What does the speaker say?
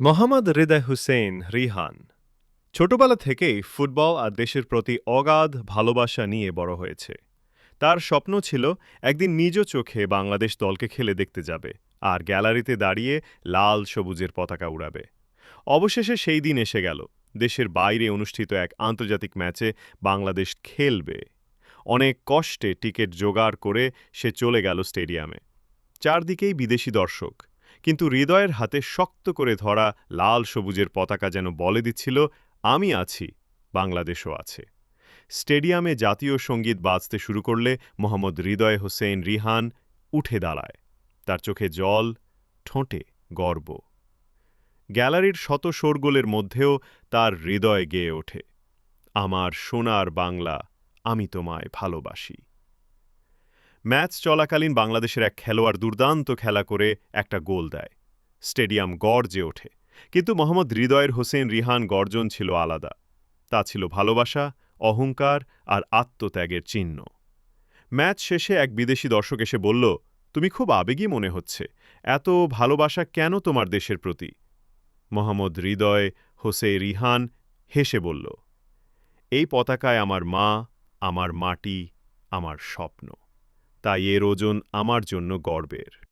মোহাম্মদ হৃদয় হুসেইন রিহান ছোটবেলা থেকেই ফুটবল আর দেশের প্রতি অগাধ ভালোবাসা নিয়ে বড় হয়েছে। তার স্বপ্ন ছিল একদিন নিজ চোখে বাংলাদেশ দলকে খেলে দেখতে যাবে আর গ্যালারিতে দাঁড়িয়ে লাল সবুজের পতাকা উড়াবে। অবশেষে সেই দিন এসে গেল। দেশের বাইরে অনুষ্ঠিত এক আন্তর্জাতিক ম্যাচে বাংলাদেশ খেলবে। অনেক কষ্টে টিকিট জোগাড় করে সে চলে গেল স্টেডিয়ামে। চারদিকেই বিদেশি দর্শক, কিন্তু হৃদয়ের হাতে শক্ত করে ধরা লাল সবুজের পতাকা যেন বলে দিচ্ছিল, আমি আছি, বাংলাদেশও আছে। স্টেডিয়ামে জাতীয় সঙ্গীত বাজতে শুরু করলে মোহাম্মদ হৃদয় হোসেন রিহান উঠে দাঁড়ায়। তার চোখে জল, ঠোঁটে গর্ব। গ্যালারির শত শোরগোলের মধ্যেও তার হৃদয় গেয়ে ওঠে, আমার সোনার বাংলা, আমি তোমায় ভালোবাসি। ম্যাচ চলাকালীন বাংলাদেশের এক খেলোয়াড় দুর্দান্ত খেলা করে একটা গোল দেয়। স্টেডিয়াম গর্জে ওঠে, কিন্তু মোহাম্মদ হৃদয়ের হোসেন রিহান গর্জন ছিল আলাদা। তা ছিল ভালোবাসা, অহংকার আর আত্মত্যাগের চিহ্ন। ম্যাচ শেষে এক বিদেশি দর্শক এসে বলল, তুমি খুব আবেগী মনে হচ্ছে, এত ভালোবাসা কেন তোমার দেশের প্রতি? মোহাম্মদ হৃদয় হোসেন রিহান হেসে বলল, এই পতাকায় আমার মা, আমার মাটি, আমার স্বপ্ন, তাই এর ওজন আমার জন্য গর্বের।